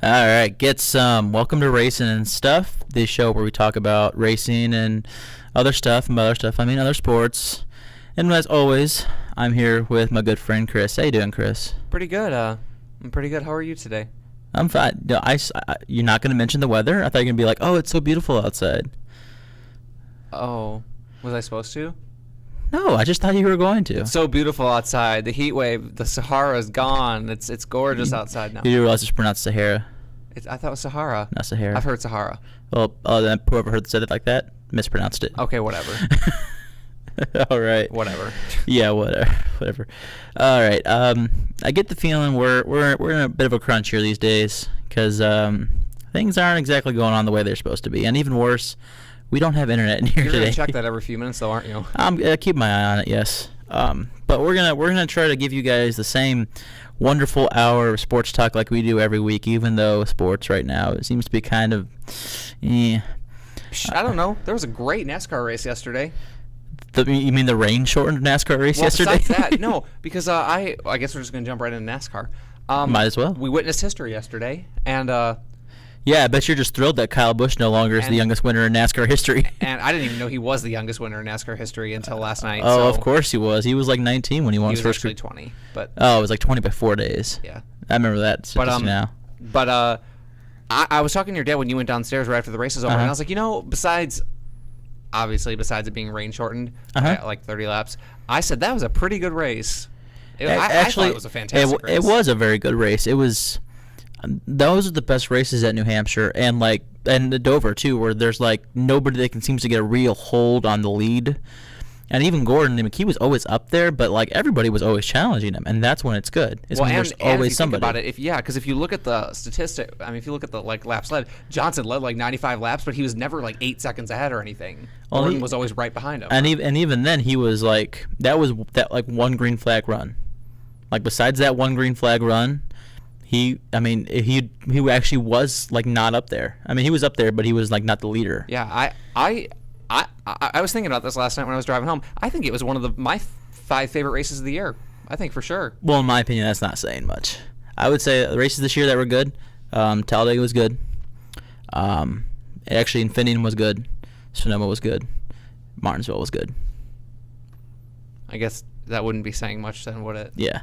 All right, get some. Welcome to Racin and Stuff, the show where we talk about racing and other stuff. And by other stuff, I mean other sports. And as always, I'm here with my good friend Chris. How you doing, Chris? Pretty good. I'm pretty good. How are you today? I'm fine. No, you're not going to mention the weather? I thought you were going to be like, oh, it's so beautiful outside. Oh, was I supposed to? No, I just thought you were going to. It's so beautiful outside. The heat wave, the Sahara's gone. It's gorgeous outside now. You do realize it's pronounced Sahara, I thought it was Sahara. not Sahara. I've heard Sahara. Well, then whoever said it like that mispronounced it. Okay, whatever. All right. Whatever. Yeah, whatever. All right. I get the feeling we're in a bit of a crunch here these days because things aren't exactly going on the way they're supposed to be, and even worse, we don't have internet in here You're today. gonna check that every few minutes, though, aren't you? I'm keep my eye on it. Yes. But we're gonna try to give you guys the same wonderful hour of sports talk like we do every week, even though sports right now it seems to be kind of. I don't know. There was a great NASCAR race yesterday. You mean the rain-shortened NASCAR race yesterday? Besides that, no, because I guess we're just gonna jump right into NASCAR. Might as well. We witnessed history yesterday, and yeah, I bet you're just thrilled that Kyle Busch no longer is the youngest winner in NASCAR history. and I didn't even know he was the youngest winner in NASCAR history until last night. Oh, so of course he was. He was like 19 when he won he his was first. actually 20, but Oh, it was like 20 by 4 days. yeah. I remember that. But now. But I was talking to your dad when you went downstairs right after the race was over, and I was like, besides it being rain shortened, like 30 laps, I said that was a pretty good race. I thought it was a fantastic race. It was a very good race. It was. Those are the best races at New Hampshire and the Dover too, where there's like nobody that seems to get a real hold on the lead. And even Gordon, he was always up there, but like everybody was always challenging him, and that's when it's good. It's when there's always if you somebody. Think about it, because if you look at the statistic, if you look at the laps led, Johnson led like 95 laps, but he was never like 8 seconds ahead or anything. Gordon was always right behind him. And even then, he was like that one green flag run. Like besides that one green flag run, he actually was like not up there. I mean, he was up there, but he was like not the leader. Yeah, I was thinking about this last night when I was driving home. I think it was one of my 5 favorite races of the year. I think for sure. Well, in my opinion, that's not saying much. I would say the races this year that were good. Talladega was good. Actually, Infinity was good. Sonoma was good. Martinsville was good. I guess that wouldn't be saying much then, would it? Yeah.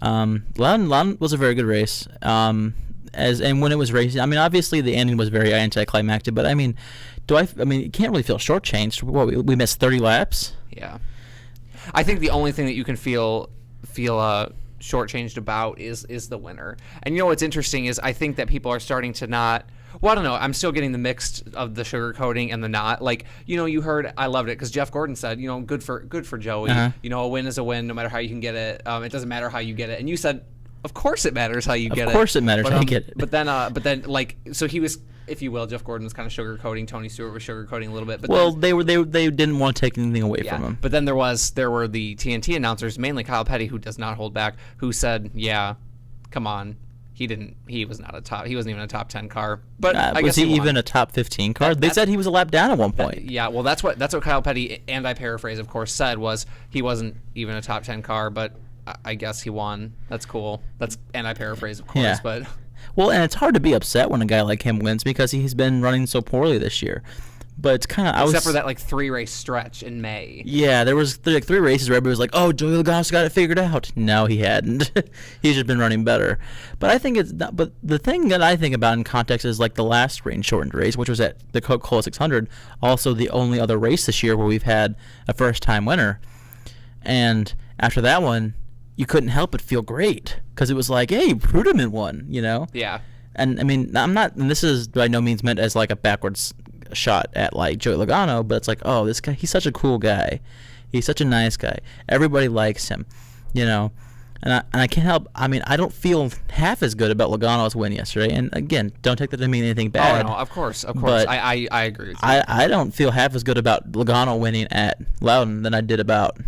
Loudon was a very good race. And when it was racing, I mean, obviously the ending was very anticlimactic, but I mean, you can't really feel shortchanged. What, we missed 30 laps? Yeah. I think the only thing that you can feel shortchanged about is the winner. And what's interesting is I think that people are starting to not. Well, I don't know. I'm still getting the mixed of the sugar coating and the not. Like, you heard, I loved it because Jeff Gordon said, good for Joey. Uh-huh. A win is a win no matter how you can get it. It doesn't matter how you get it. And you said, of course it matters how you get it. Of course it matters how you get it. But then, so he was, if you will, Jeff Gordon was kind of sugar coating. Tony Stewart was sugar coating a little bit. But they didn't want to take anything away from him. But then there were the TNT announcers, mainly Kyle Petty, who does not hold back, who said, yeah, come on. He was not he wasn't even a top 10 car. But I guess was he even a top 15 car? They said he was a lap down at one point. Yeah, well, that's what Kyle Petty, and I paraphrase, of course, said was he wasn't even a top 10 car, but I guess he won. That's cool. And I paraphrase, of course, yeah. But well, and it's hard to be upset when a guy like him wins because he's been running so poorly this year. But it's kind of except for that 3-race stretch in May. Yeah, there was 3 races where everybody was like, "Oh, Joey Logano's got it figured out." No, he hadn't. He's just been running better. But I think it's not, but the thing that I think about in context is like the last rain shortened race, which was at the Coca-Cola 600, also the only other race this year where we've had a first time winner. And after that one, you couldn't help but feel great because it was like, "Hey, Ruderman won," Yeah. And I mean, and this is by no means meant as like a backwards shot at like Joey Logano, but it's like, oh, this guy, he's such a cool guy, he's such a nice guy, everybody likes him, and I can't help, I mean, I don't feel half as good about Logano's win yesterday, and again, don't take that to mean anything bad. Oh no, of course, but I agree with you. I don't feel half as good about Logano winning at Loudon than I did about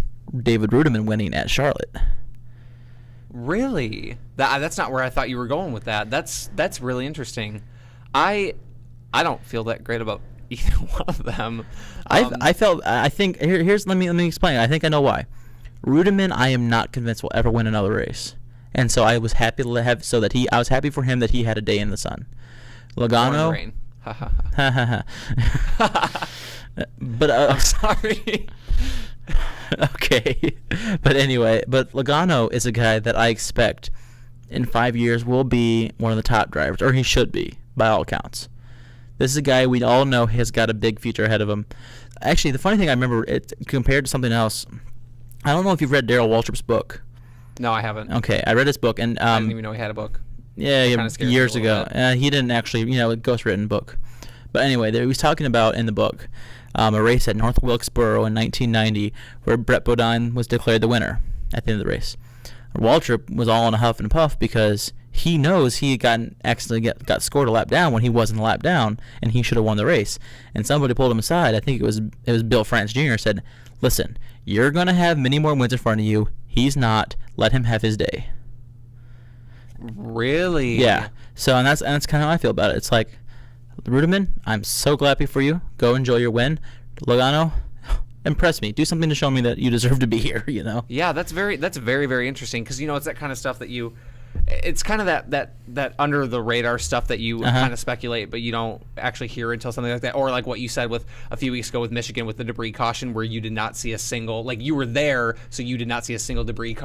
David Ruderman winning at Charlotte. Really? That's not where I thought you were going with that. That's really interesting. I don't feel that great about either one of them. I think let me explain. I think I know why. Ruderman, I am not convinced will ever win another race. and so I was happy to have I was happy for him that he had a day in the sun. Logano. Rain. Ha ha ha. But I'm sorry. Okay, but anyway, Logano is a guy that I expect in 5 years will be one of the top drivers, or he should be by all accounts. This is a guy we all know has got a big future ahead of him. Actually, the funny thing I remember, it compared to something else. I don't know if you've read Darrell Waltrip's book. No, I haven't. Okay, I read his book, and I didn't even know he had a book. Yeah, years ago. Bit. He didn't actually, a ghostwritten book. But anyway, he was talking about in the book a race at North Wilkesboro in 1990 where Brett Bodine was declared the winner at the end of the race. Waltrip was all in a huff and puff because he knows he had accidentally got scored a lap down when he wasn't a lap down, and he should have won the race. And somebody pulled him aside. I think it was Bill France Jr. said, "Listen, you're going to have many more wins in front of you. He's not. Let him have his day." Really? Yeah. So and that's kind of how I feel about it. It's like, Rudiman, I'm so happy for you. Go enjoy your win. Logano, impress me. Do something to show me that you deserve to be here. Yeah, that's very very interesting because it's that kind of stuff that it's kind of that under the radar stuff that you kind of speculate, but you don't actually hear until something like that, or like what you said with a few weeks ago with Michigan with the debris caution, where you did not see a single, like you were there, so you did not see a single debris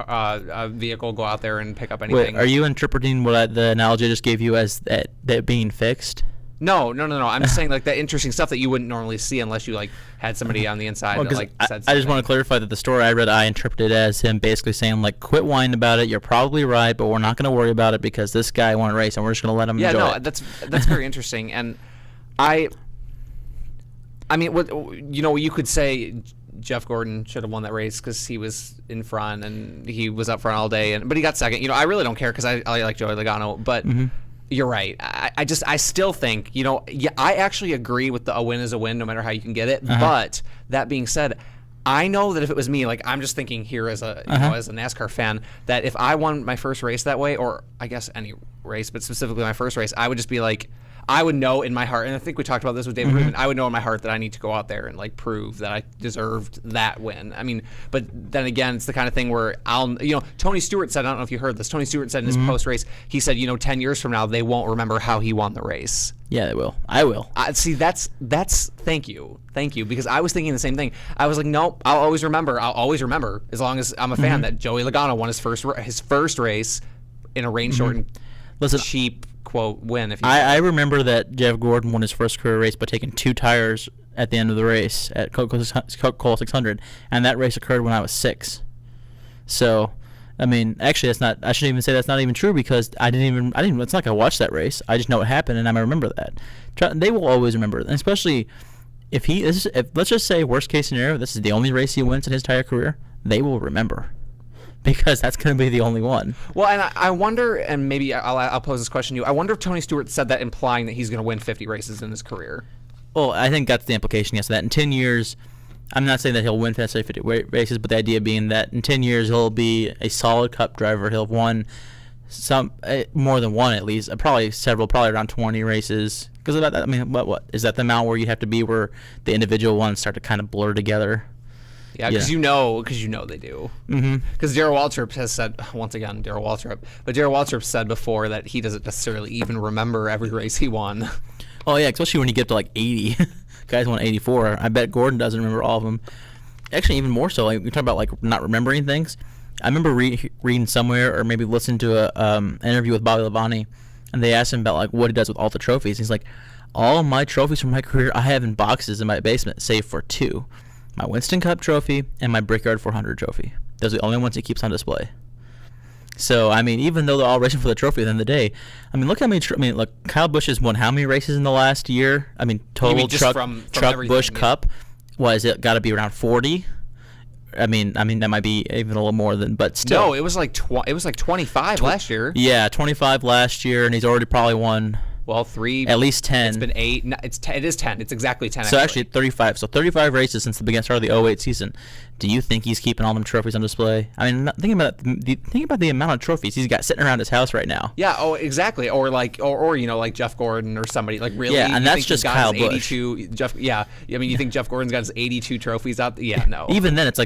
vehicle go out there and pick up anything. Wait, are you interpreting what the analogy I just gave you as that being fixed? No. I'm just saying like that interesting stuff that you wouldn't normally see unless you like had somebody on the inside that like said something. I just want to clarify that the story I read, I interpreted as him basically saying like, quit whining about it. You're probably right, but we're not going to worry about it because this guy won a race and we're just going to let him enjoy it. Yeah, no, that's very interesting. And I mean, what you could say Jeff Gordon should have won that race because he was in front and he was up front all day, but he got second. I really don't care because I like Joey Logano, but. Mm-hmm. You're right. I still think, I actually agree with a win is a win no matter how you can get it. But that being said, I know that if it was me, like I'm just thinking here as a as a NASCAR fan, that if I won my first race that way, or I guess any race, but specifically my first race, I would just be like, I would know in my heart, and I think we talked about this with David Rubin, I would know in my heart that I need to go out there and like prove that I deserved that win. I mean, but then again, it's the kind of thing where Tony Stewart said, I don't know if you heard this, Tony Stewart said in his post-race, he said, 10 years from now, they won't remember how he won the race. Yeah, they will. I will. See, that's thank you, because I was thinking the same thing. I was like, nope, I'll always remember as long as I'm a fan that Joey Logano won his first race in a rain-shortened, cheap quote win. If you I remember that Jeff Gordon won his first career race by taking 2 tires at the end of the race at Coca-Cola 600, and that race occurred when I was 6. So, I mean, actually, that's not. I shouldn't even say that's not even true because I didn't. It's not like I watched that race. I just know what happened, and I remember that. They will always remember it, and especially if let's just say worst case scenario, this is the only race he wins in his entire career. They will remember. Because that's going to be the only one. Well, and I wonder, and maybe I'll pose this question to you. I wonder if Tony Stewart said that implying that he's going to win 50 races in his career. Well, I think that's the implication, yes. That in 10 years, I'm not saying that he'll win 50 races, but the idea being that in 10 years he'll be a solid Cup driver. He'll have won more than one at least, probably around 20 races. Because about that, I mean, what is that the amount where you have to be where the individual ones start to kind of blur together? Yeah, because you know they do. Because Darrell Waltrip has said, once again, Darrell Waltrip said before that he doesn't necessarily even remember every race he won. Oh, yeah, especially when you get to like 80. Guys won 84. I bet Gordon doesn't remember all of them. Actually, even more so. Like, you're talking about like not remembering things. I remember reading somewhere or maybe listening to an interview with Bobby Labonte, and they asked him about like what he does with all the trophies. He's like, all of my trophies from my career I have in boxes in my basement, save for 2. My Winston Cup trophy and my Brickyard 400 trophy. Those are the only ones he keeps on display. So, I mean, even though they're all racing for the trophy at the end of the day, I mean, look how many. Look, Kyle Busch has won how many races in the last year? I mean, total truck Busch Cup. Was it got to be around 40? I mean that might be even a little more than, but still. No, it was like 25 last year. Yeah, 25 last year, and he's already probably won. Well, 3. At least 10. It's been 8. No, it is 10. It's exactly 10. So actually 35. So 35 races since the start of the 08 season. Do you think he's keeping all them trophies on display? I mean, think about the amount of trophies he's got sitting around his house right now. Yeah. Oh, exactly. Or like like Jeff Gordon or somebody like really. Yeah, and that's just Kyle Busch. 82. Jeff. Yeah. I mean, you think Jeff Gordon's got his 82 trophies out? Yeah. No. Even then, it's like.